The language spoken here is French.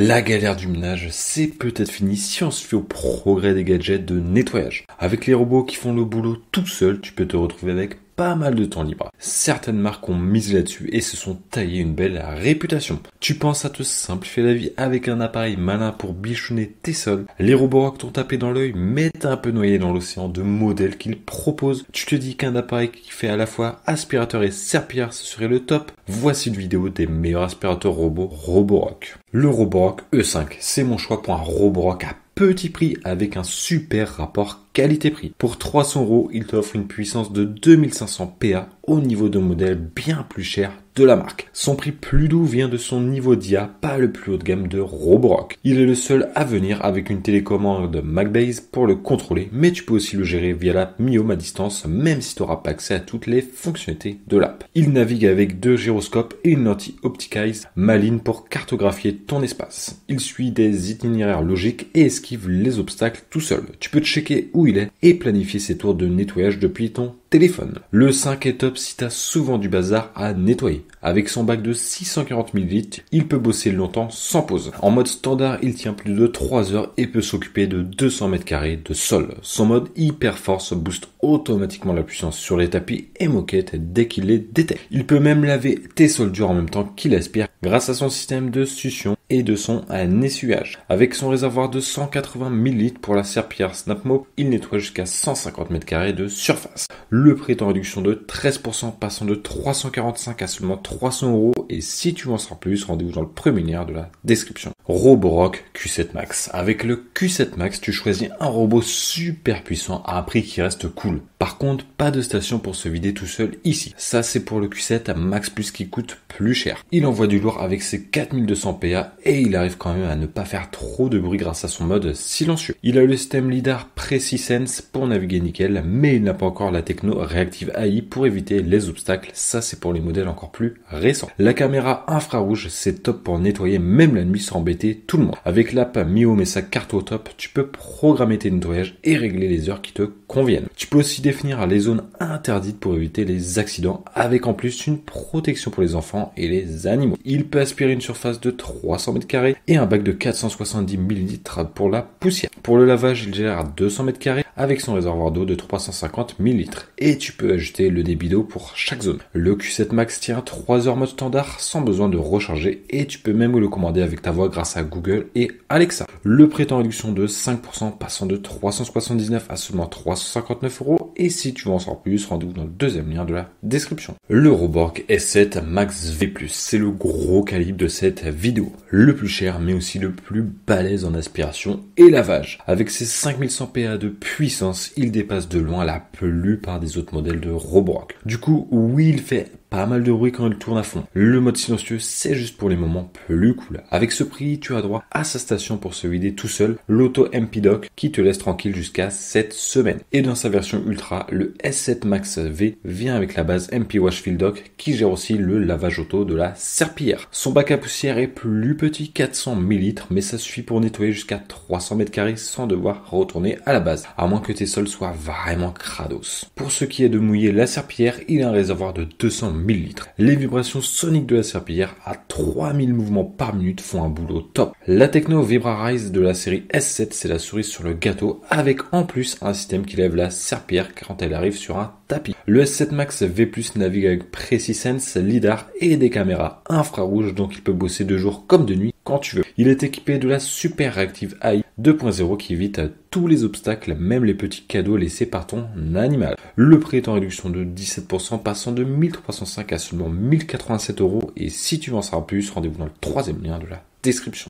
La galère du ménage, c'est peut-être fini si on se fait au progrès des gadgets de nettoyage. Avec les robots qui font le boulot tout seul, tu peux te retrouver avec pas mal de temps libre. Certaines marques ont misé là-dessus et se sont taillées une belle réputation. Tu penses à te simplifier la vie avec un appareil malin pour bichonner tes sols. Les Roborock t'ont tapé dans l'œil, mais t'es un peu noyé dans l'océan de modèles qu'ils proposent. Tu te dis qu'un appareil qui fait à la fois aspirateur et serpillière, ce serait le top. Voici une vidéo des meilleurs aspirateurs robots Roborock. Le Roborock E5, c'est mon choix pour un Roborock à petit prix avec un super rapport qualité-prix. Pour 300 €, il t'offre une puissance de 2500 PA au niveau de modèle bien plus cher de la marque. Son prix plus doux vient de son niveau d'IA, pas le plus haut de gamme de Roborock. Il est le seul à venir avec une télécommande MacBase pour le contrôler, mais tu peux aussi le gérer via l'app Miome à distance, même si tu n'auras pas accès à toutes les fonctionnalités de l'app. Il navigue avec 2 gyroscopes et une lentille Optic Eyes maligne pour cartographier ton espace. Il suit des itinéraires logiques et esquive les obstacles tout seul. Tu peux checker où il est et planifier ses tours de nettoyage depuis ton téléphone. Le 5 est top si t'as souvent du bazar à nettoyer. Avec son bac de 640 ml, il peut bosser longtemps sans pause. En mode standard, il tient plus de 3 heures et peut s'occuper de 200 m² de sol. Son mode Hyper Force booste automatiquement la puissance sur les tapis et moquettes dès qu'il les détecte. Il peut même laver tes soldures en même temps qu'il aspire grâce à son système de succion et de son essuyage. Avec son réservoir de 180 ml pour la serpillière SnapMop, il nettoie jusqu'à 150 m² de surface. Le prix est en réduction de 13%, passant de 345 à seulement 300 € et si tu veux en savoir plus, rendez-vous dans le premier lien de la description. Roborock Q7 Max. Avec le Q7 Max, tu choisis un robot super puissant à un prix qui reste cool. Par contre, pas de station pour se vider tout seul ici. Ça, c'est pour le Q7 Max Plus qui coûte plus cher. Il envoie du lourd avec ses 4200 PA et il arrive quand même à ne pas faire trop de bruit grâce à son mode silencieux. Il a le système LiDAR PreciSense pour naviguer nickel, mais il n'a pas encore la techno Reactive AI pour éviter les obstacles. Ça, c'est pour les modèles encore plus récents. La caméra infrarouge, c'est top pour nettoyer même la nuit sans embêter tout le monde. Avec l'app Miome et sa carte au top, tu peux programmer tes nettoyages et régler les heures qui te conviennent. Tu peux aussi définir les zones interdites pour éviter les accidents, avec en plus une protection pour les enfants et les animaux. Il peut aspirer une surface de 300 m² et un bac de 470 ml pour la poussière. Pour le lavage, il gère 200 m² avec son réservoir d'eau de 350 ml. Et tu peux ajouter le débit d'eau pour chaque zone. Le Q7 Max tient 3 heures mode standard sans besoin de recharger et tu peux même le commander avec ta voix grâce à Google et Alexa. Le prix est en réduction de 5%, passant de 379 à seulement 359 € et si tu veux en savoir plus, rendez-vous dans le deuxième lien de la description. Le Roborock S7 Max V+, c'est le gros calibre de cette vidéo. Le plus cher mais aussi le plus balèze en aspiration et lavage. Avec ses 5100 PA de puissance, il dépasse de loin la plupart des autres modèles de Roborock. Du coup, oui, il fait pas mal de bruit quand il tourne à fond. Le mode silencieux, c'est juste pour les moments plus cool. Avec ce prix, tu as droit à sa station pour se vider tout seul, l'Auto MP Dock qui te laisse tranquille jusqu'à 7 semaines. Et dans sa version ultra, le S7 Max V vient avec la base MP Wash Fill Dock qui gère aussi le lavage auto de la serpillière. Son bac à poussière est plus petit, 400 ml, mais ça suffit pour nettoyer jusqu'à 300 m² sans devoir retourner à la base, à moins que tes sols soient vraiment crados. Pour ce qui est de mouiller la serpillière, il a un réservoir de 200 ml. Les vibrations soniques de la serpillière à 3000 mouvements par minute font un boulot top. La techno VibraRise de la série S7, c'est la cerise sur le gâteau avec en plus un système qui lève la serpillière quand elle arrive sur un tapis. Le S7 Max V+, navigue avec PreciSense, LiDAR et des caméras infrarouges, donc il peut bosser de jour comme de nuit quand tu veux. Il est équipé de la Super Reactive AI 2.0 qui évite tous les obstacles, même les petits cadeaux laissés par ton animal. Le prix est en réduction de 17%, passant de 1305 à seulement 1087 € et si tu veux en savoir plus, rendez-vous dans le troisième lien de la description.